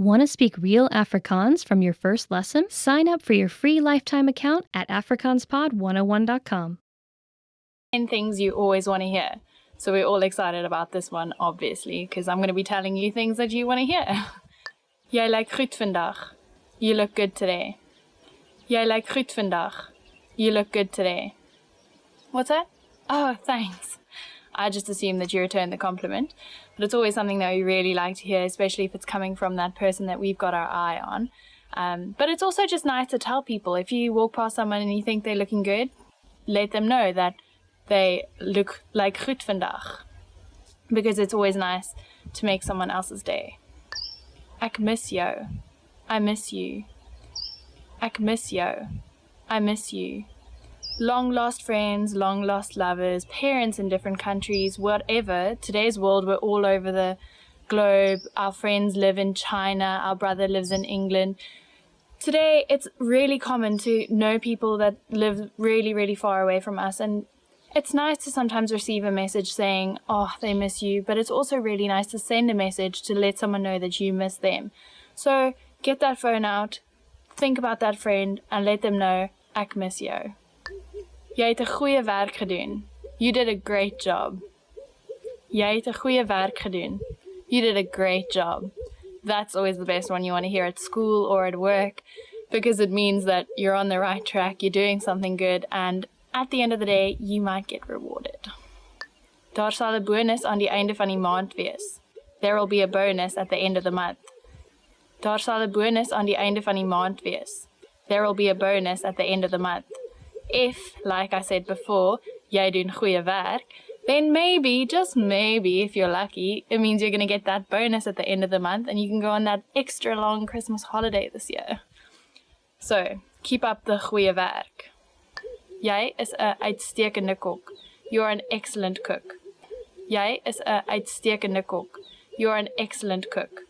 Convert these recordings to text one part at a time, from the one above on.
Want to speak real Afrikaans from your first lesson? Sign up for your free lifetime account at afrikaanspod101.com. 10 things you always want to hear. So we're all excited about this one, obviously, because I'm going to be telling you things that you want to hear. Jy lyk goed vandag. You look good today. Jy lyk goed vandag. You look good today. What's that? Oh, thanks. I just assume that you return the compliment, but it's always something that we really like to hear, especially if it's coming from that person that we've got our eye on. But it's also just nice to tell people, if you walk past someone and you think they're looking good, let them know that they look like goed vandag, because it's always nice to make someone else's day. Ek mis jou. I miss you. Ek mis jou. I miss you. Long lost friends, long lost lovers, parents in different countries, whatever. Today's world, we're all over the globe. Our friends live in China. Our brother lives in England. Today, it's really common to know people that live really, really far away from us. And it's nice to sometimes receive a message saying, oh, they miss you. But it's also really nice to send a message to let someone know that you miss them. So get that phone out, think about that friend, and let them know, ek mis jou. Jy het 'n goeie werk gedoen. You did a great job. Jy het 'n goeie werk gedoen. You did a great job. That's always the best one you want to hear at school or at work, because it means that you're on the right track, you're doing something good, and at the end of the day, you might get rewarded. Daar sal 'n bonus aan die einde van die maand wees. There will be a bonus at the end of the month. Daar sal 'n bonus aan die einde van die maand wees. There will be a bonus at the end of the month. If, like I said before, jy doen goeie werk, then maybe, just maybe, if you're lucky, it means you're going to get that bonus at the end of the month and you can go on that extra long Christmas holiday this year. So, keep up the goeie werk. Jy is 'n uitstekende kok. You're an excellent cook. Jy is 'n uitstekende kok. You're an excellent cook.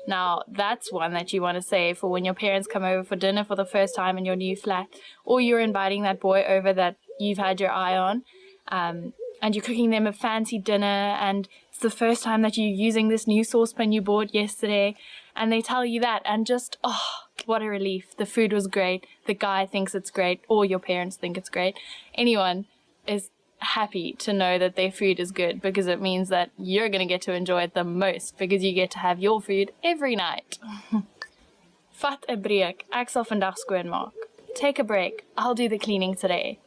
Now, that's one that you want to say for when your parents come over for dinner for the first time in your new flat, or you're inviting that boy over that you've had your eye on, and you're cooking them a fancy dinner, and it's the first time that you're using this new saucepan you bought yesterday, and they tell you that, and just, oh, what a relief. The food was great. The guy thinks it's great, or your parents think it's great. Anyone is happy to know that their food is good, because it means that you're going to get to enjoy it the most, because you get to have your food every night. Vat 'n breek, ek sal vandag skoonmaak. Take a break, I'll do the cleaning today.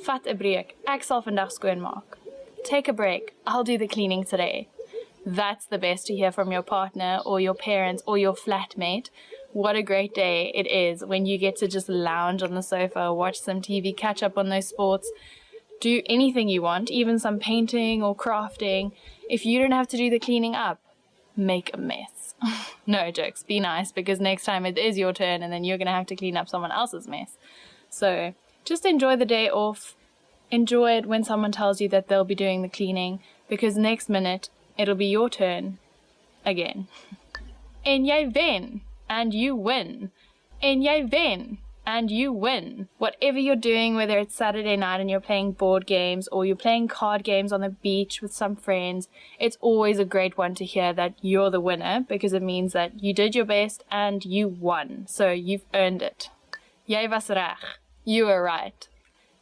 Vat 'n breek, ek sal vandag skoonmaak. Take a break, I'll do the cleaning today. That's the best to hear from your partner or your parents or your flatmate. What a great day it is when you get to just lounge on the sofa, watch some TV, catch up on those sports, do anything you want, even some painting or crafting. If you don't have to do the cleaning up, make a mess. No jokes, be nice, because next time it is your turn and then you're going to have to clean up someone else's mess. So just enjoy the day off. Enjoy it when someone tells you that they'll be doing the cleaning, because next minute it'll be your turn again. En jy wen, and you win. En jy wen, and you win. Whatever you're doing, whether it's Saturday night and you're playing board games or you're playing card games on the beach with some friends, it's always a great one to hear that you're the winner, because it means that you did your best and you won. So you've earned it. Jy was reg. You were right.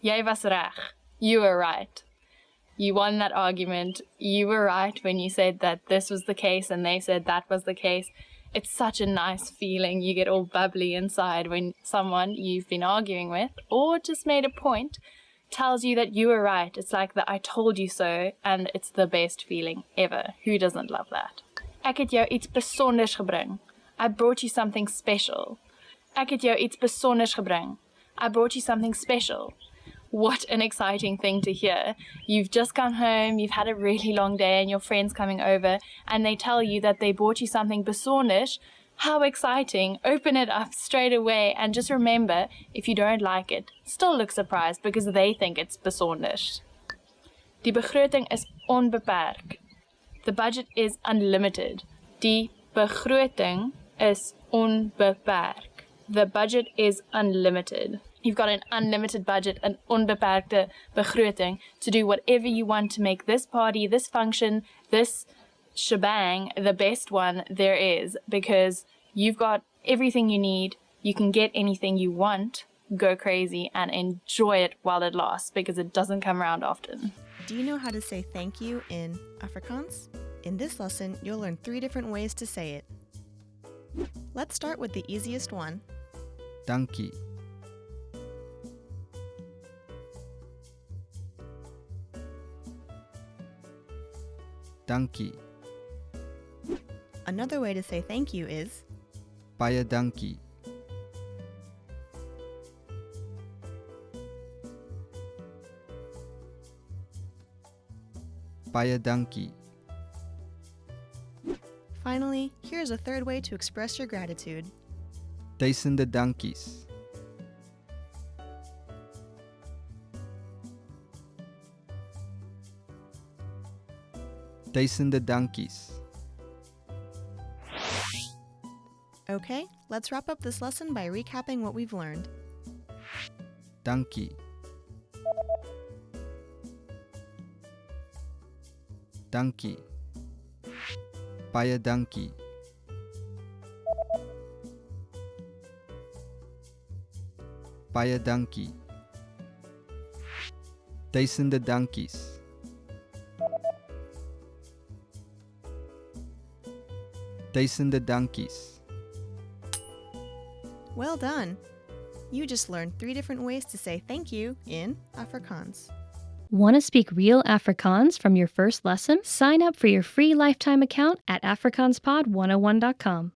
Jy was reg. You were right. You won that argument. You were right when you said that this was the case and they said that was the case. It's such a nice feeling. You get all bubbly inside when someone you've been arguing with, or just made a point, tells you that you were right. It's like the I told you so, and it's the best feeling ever. Who doesn't love that? Ek het jou iets besonders gebring. I brought you something special. Ek het jou iets besonders gebring. I brought you something special. What an exciting thing to hear. You've just come home, you've had a really long day, and your friend's coming over, and they tell you that they bought you something besonders. How exciting. Open it up straight away, and just remember, if you don't like it, still look surprised, because they think it's besonders. Die begroting is onbeperk. The budget is unlimited. Die begroting is onbeperk. The budget is unlimited. You've got an unlimited budget, an onbeperkte begroting, to do whatever you want to make this party, this function, this shebang the best one there is, because You've got everything you need. You can get anything you want. Go crazy and enjoy it while it lasts because it doesn't come around often. Do you know how to say thank you in Afrikaans? In this lesson, you'll learn 3 different ways to say it. Let's start with the easiest one. Dankie. Dankie. Another way to say thank you is Baie dankie. Baie dankie. Finally, here's a third way to express your gratitude. Duisende dankies. Duisende dankies. Okay, let's wrap up this lesson by recapping what we've learned. Dankie. Dankie. Baie dankie. Baie dankie. Duisende dankies. Duisende dankies. Well done! You just learned 3 different ways to say thank you in Afrikaans. Want to speak real Afrikaans from your first lesson? Sign up for your free lifetime account at afrikaanspod101.com.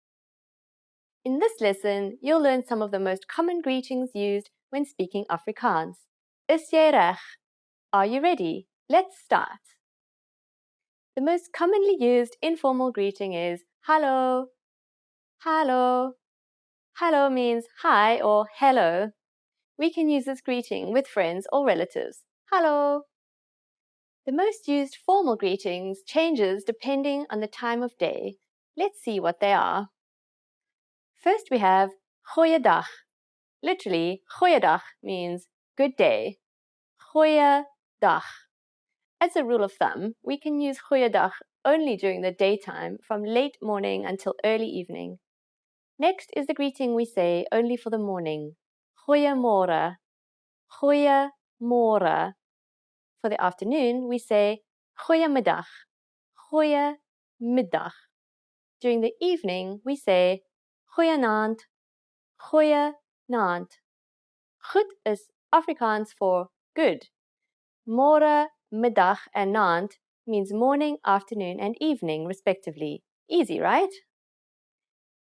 In this lesson, you'll learn some of the most common greetings used when speaking Afrikaans. Is jy reg? Are you ready? Let's start. The most commonly used informal greeting is hallo. Hallo. Hallo means hi or hello. We can use this greeting with friends or relatives. Hallo. The most used formal greetings changes depending on the time of day. Let's see what they are. First we have goeiedag. Literally, goeiedag means good day. Goeiedag. As a rule of thumb, we can use goeiedag only during the daytime from late morning until early evening. Next is the greeting we say only for the morning. Goeiemôre. Goeiemôre. For the afternoon, we say goeiemiddag. Goeiemiddag. During the evening, we say goeienaand. Goeienaand. Goed is Afrikaans for good. Môre, middag, and naand means morning, afternoon, and evening, respectively. Easy, right?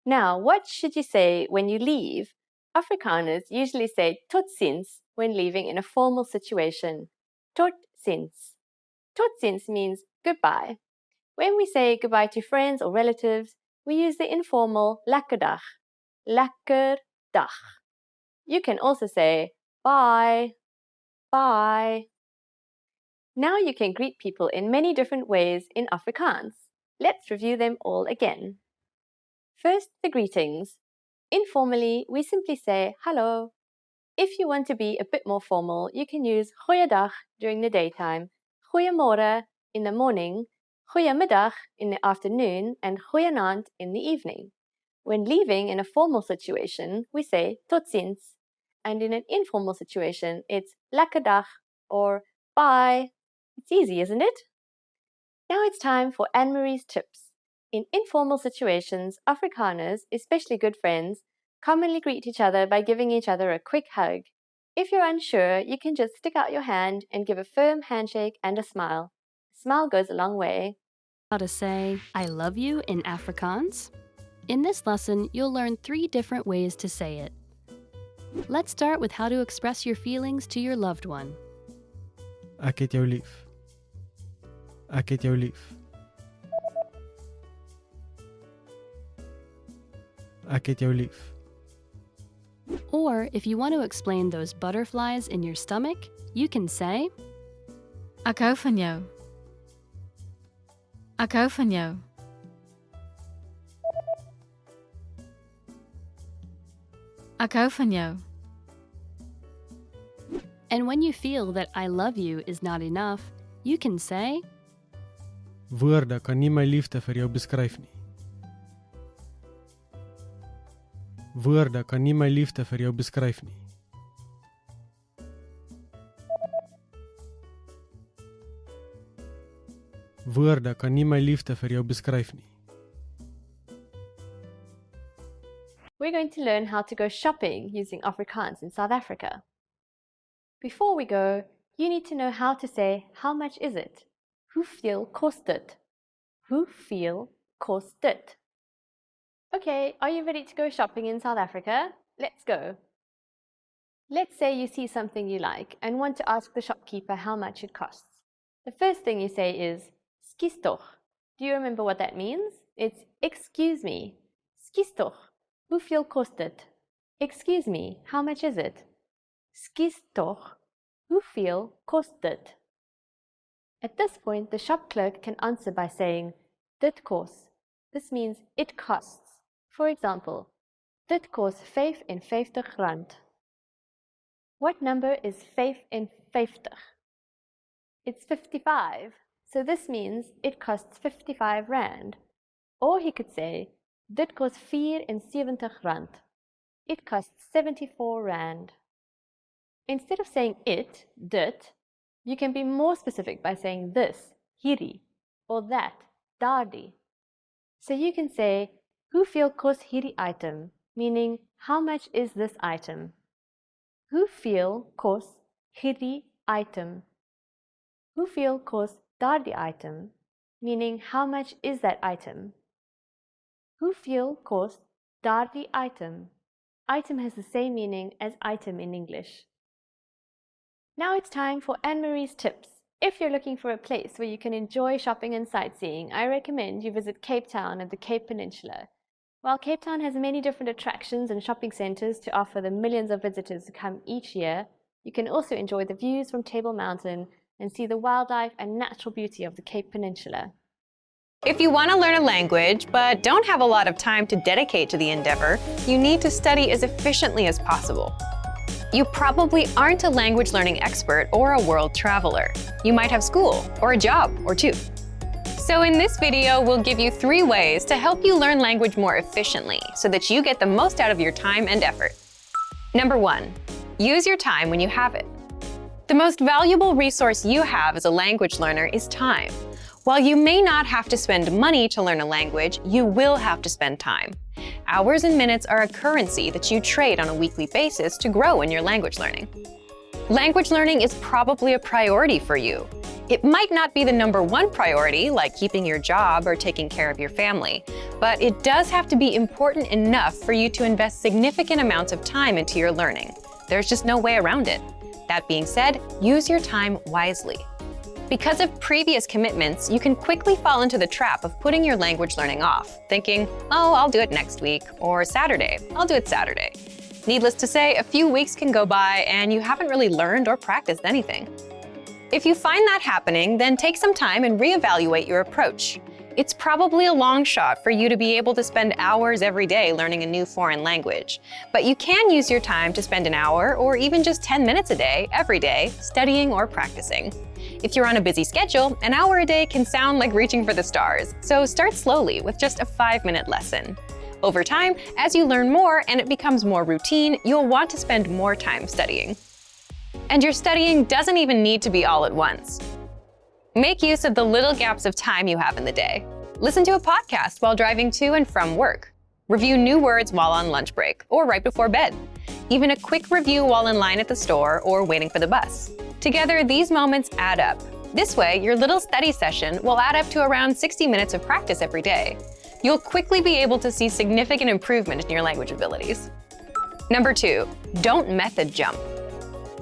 Now, what should you say when you leave? Afrikaners usually say tot ziens when leaving in a formal situation. Tot ziens. Tot ziens means goodbye. When we say goodbye to friends or relatives, we use the informal lekker dag. Lekker dag. You can also say bye. Bye. Now you can greet people in many different ways in Afrikaans. Let's review them all again. First, the greetings. Informally, we simply say hallo. If you want to be a bit more formal, you can use goeiedag during the daytime, goeiemôre in the morning, goeiemiddag in the afternoon, and goeienaand in the evening. When leaving in a formal situation, we say tot ziens. And in an informal situation, it's lekker dag or bye. It's easy, isn't it? Now it's time for Anne-Marie's tips. In informal situations, Afrikaners, especially good friends, commonly greet each other by giving each other a quick hug. If you're unsure, you can just stick out your hand and give a firm handshake and a smile. A smile goes a long way. How to say I love you in Afrikaans? In this lesson, you'll learn 3 different ways to say it. Let's start with how to express your feelings to your loved one. Ek het jou lief. Ek het jou lief. Ek het jou lief. Or if you want to explain those butterflies in your stomach, you can say Ek hou van jou. Ek hou van jou. Ek hou van jou. And when you feel that I love you is not enough, you can say Woorde kan nie my liefde vir jou beskryf nie. Woorde kan nie my liefde vir jou beskryf nie. Woorde kan nie my liefde vir jou beskryf nie. We're going to learn how to go shopping using Afrikaans in South Africa. Before we go, you need to know how to say, how much is it? Hoeveel kost dit? Hoeveel kost dit? Okay, are you ready to go shopping in South Africa? Let's go. Let's say you see something you like and want to ask the shopkeeper how much it costs. The first thing you say is, skus toch. Do you remember what that means? It's, excuse me. Skus toch. Hoeveel kost dit? Excuse me, how much is it? Skus toch. Hoeveel kost dit? At this point, the shop clerk can answer by saying, dit kos. This means it costs. For example, dit kos 55 rand. What number is 55? It's 55, so this means it costs 55 rand. Or he could say, dit kos 74 rand. It costs 74 rand. Instead of saying it, dit, you can be more specific by saying this, hierdie, or that, daardie. So you can say, hoeveel kos hierdie item, meaning how much is this item? Hoeveel kos hierdie item? Hoeveel kos daardie item, meaning how much is that item? Hoeveel kos daardie item? Item has the same meaning as item in English. Now it's time for Anne-Marie's tips. If you're looking for a place where you can enjoy shopping and sightseeing, I recommend you visit Cape Town and the Cape Peninsula. While Cape Town has many different attractions and shopping centres to offer the millions of visitors who come each year, you can also enjoy the views from Table Mountain and see the wildlife and natural beauty of the Cape Peninsula. If you want to learn a language but don't have a lot of time to dedicate to the endeavor, you need to study as efficiently as possible. You probably aren't a language learning expert or a world traveler. You might have school or a job or two. So in this video, we'll give you 3 ways to help you learn language more efficiently so that you get the most out of your time and effort. Number 1, use your time when you have it. The most valuable resource you have as a language learner is time. While you may not have to spend money to learn a language, you will have to spend time. Hours and minutes are a currency that you trade on a weekly basis to grow in your language learning. Language learning is probably a priority for you. It might not be the number 1 priority, like keeping your job or taking care of your family, but it does have to be important enough for you to invest significant amounts of time into your learning. There's just no way around it. That being said, use your time wisely. Because of previous commitments, you can quickly fall into the trap of putting your language learning off, thinking, oh, I'll do it next week, or Saturday, I'll do it Saturday. Needless to say, a few weeks can go by and you haven't really learned or practiced anything. If you find that happening, then take some time and reevaluate your approach. It's probably a long shot for you to be able to spend hours every day learning a new foreign language, but you can use your time to spend an hour or even just 10 minutes a day, every day, studying or practicing. If you're on a busy schedule, an hour a day can sound like reaching for the stars, so start slowly with just a 5-minute lesson. Over time, as you learn more and it becomes more routine, you'll want to spend more time studying. And your studying doesn't even need to be all at once. Make use of the little gaps of time you have in the day. Listen to a podcast while driving to and from work. Review new words while on lunch break or right before bed. Even a quick review while in line at the store or waiting for the bus. Together, these moments add up. This way, your little study session will add up to around 60 minutes of practice every day. You'll quickly be able to see significant improvement in your language abilities. Number 2, don't method jump.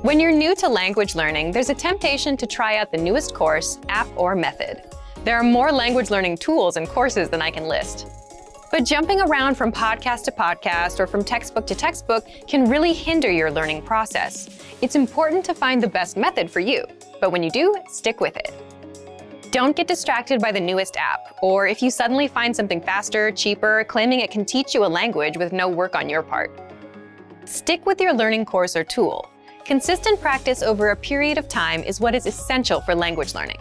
When you're new to language learning, there's a temptation to try out the newest course, app, or method. There are more language learning tools and courses than I can list. But jumping around from podcast to podcast or from textbook to textbook can really hinder your learning process. It's important to find the best method for you, but when you do, stick with it. Don't get distracted by the newest app, or if you suddenly find something faster, cheaper, claiming it can teach you a language with no work on your part. Stick with your learning course or tool. Consistent practice over a period of time is what is essential for language learning.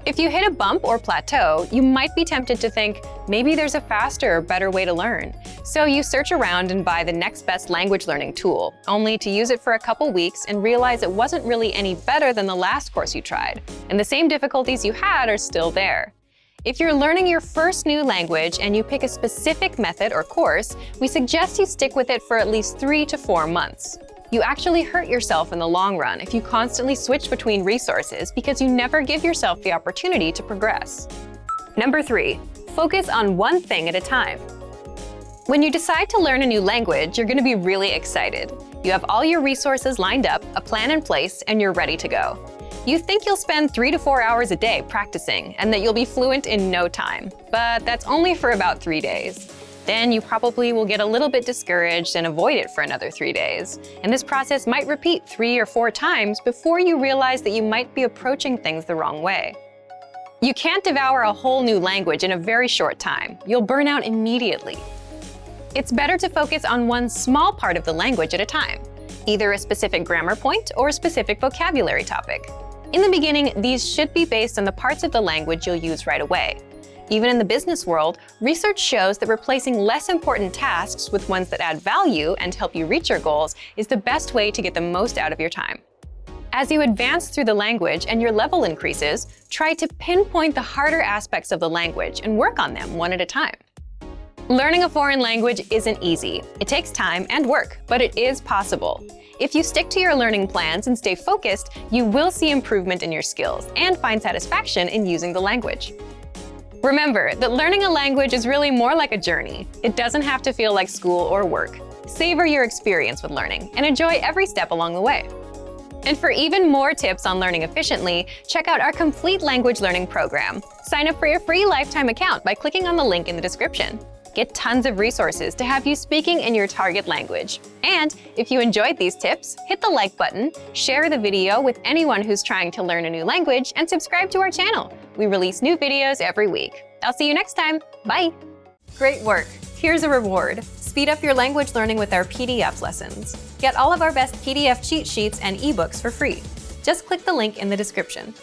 If you hit a bump or plateau, you might be tempted to think, maybe there's a faster or better way to learn. So you search around and buy the next best language learning tool, only to use it for a couple weeks and realize it wasn't really any better than the last course you tried, and the same difficulties you had are still there. If you're learning your first new language and you pick a specific method or course, we suggest you stick with it for at least 3 to 4 months. You actually hurt yourself in the long run if you constantly switch between resources because you never give yourself the opportunity to progress. Number 3, focus on one thing at a time. When you decide to learn a new language, you're going to be really excited. You have all your resources lined up, a plan in place, and you're ready to go. You think you'll spend 3 to 4 hours a day practicing and that you'll be fluent in no time, but that's only for about 3 days. Then you probably will get a little bit discouraged and avoid it for another 3 days. And this process might repeat 3 or 4 times before you realize that you might be approaching things the wrong way. You can't devour a whole new language in a very short time. You'll burn out immediately. It's better to focus on one small part of the language at a time, either a specific grammar point or a specific vocabulary topic. In the beginning, these should be based on the parts of the language you'll use right away. Even in the business world, research shows that replacing less important tasks with ones that add value and help you reach your goals is the best way to get the most out of your time. As you advance through the language and your level increases, try to pinpoint the harder aspects of the language and work on them one at a time. Learning a foreign language isn't easy. It takes time and work, but it is possible. If you stick to your learning plans and stay focused, you will see improvement in your skills and find satisfaction in using the language. Remember that learning a language is really more like a journey. It doesn't have to feel like school or work. Savor your experience with learning and enjoy every step along the way. And for even more tips on learning efficiently, check out our complete language learning program. Sign up for your free lifetime account by clicking on the link in the description. Get tons of resources to have you speaking in your target language. And if you enjoyed these tips, hit the like button, share the video with anyone who's trying to learn a new language, and subscribe to our channel. We release new videos every week. I'll see you next time. Bye! Great work! Here's a reward. Speed up your language learning with our PDF lessons. Get all of our best PDF cheat sheets and ebooks for free. Just click the link in the description.